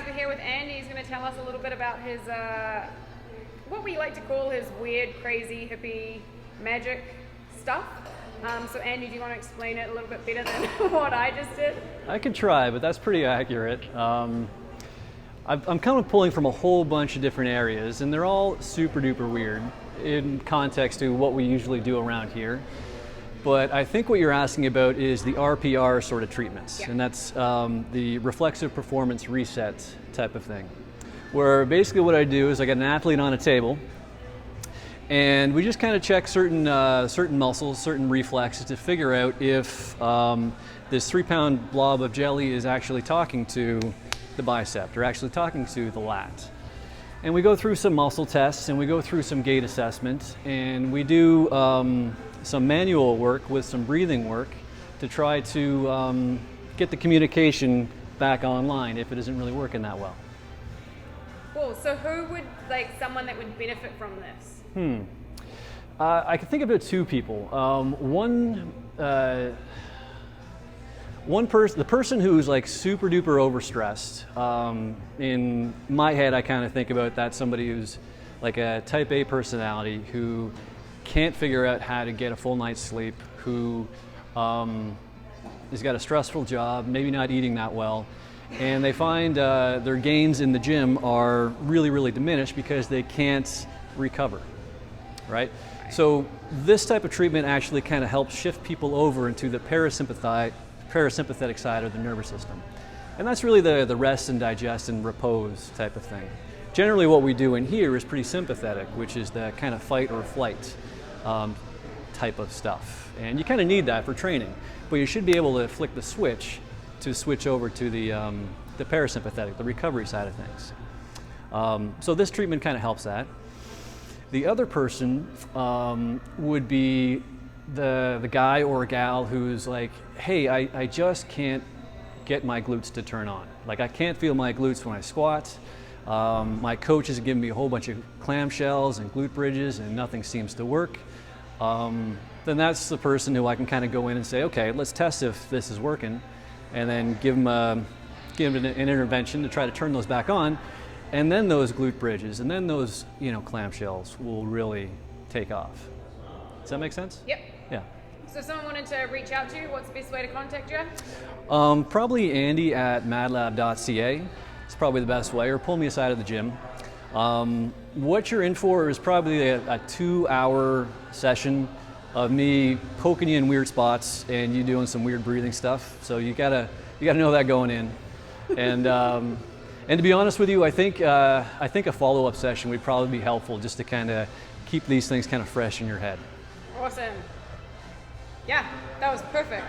we're here with Andy. He's going to tell us a little bit about his, what we like to call his weird, crazy, hippie, magic stuff. So Andy, do you want to explain it a little bit better than what I just did? I could try, but that's pretty accurate. I'm kind of pulling from a whole bunch of different areas, and they're all super duper weird in context to what we usually do around here. But I think what you're asking about is the RPR sort of treatments, and that's the Reflexive Performance Reset type of thing, where basically what I do is I get an athlete on a table, and we just kind of check certain muscles, certain reflexes to figure out if this 3-pound blob of jelly is actually talking to the bicep or actually talking to the lat. And we go through some muscle tests, and we go through some gait assessment, and we do some manual work with some breathing work to try to get the communication back online if it isn't really working that well. Cool. So who would, someone that would benefit from this? I can think about two people. The person who's super duper overstressed. In my head, I kind of think about that somebody who's like a type A personality who can't figure out how to get a full night's sleep, who has got a stressful job, maybe not eating that well, and they find their gains in the gym are really, really diminished because they can't recover, right? So this type of treatment actually kind of helps shift people over into the parasympathetic side of the nervous system. And that's really the rest and digest and repose type of thing. Generally what we do in here is pretty sympathetic, which is the kind of fight or flight type of stuff. And you kind of need that for training, but you should be able to flick the switch to switch over to the parasympathetic, the recovery side of things. So this treatment kind of helps that. The other person would be the guy or gal who's like, hey, I just can't get my glutes to turn on. I can't feel my glutes when I squat. My coach has given me a whole bunch of clamshells and glute bridges and nothing seems to work. Then that's the person who I can kind of go in and say, okay, let's test if this is working, and then give them an intervention to try to turn those back on, and then those glute bridges and then those clamshells will really take off. Does that make sense? Yep. Yeah. So if someone wanted to reach out to you, what's the best way to contact you? Probably Andy at madlab.ca. It's probably the best way, or pull me aside of the gym. What you're in for is probably a 2-hour session of me poking you in weird spots and you doing some weird breathing stuff. So you gotta know that going in. And to be honest with you, I think a follow-up session would probably be helpful just to kind of keep these things kind of fresh in your head. Awesome. Yeah, that was perfect.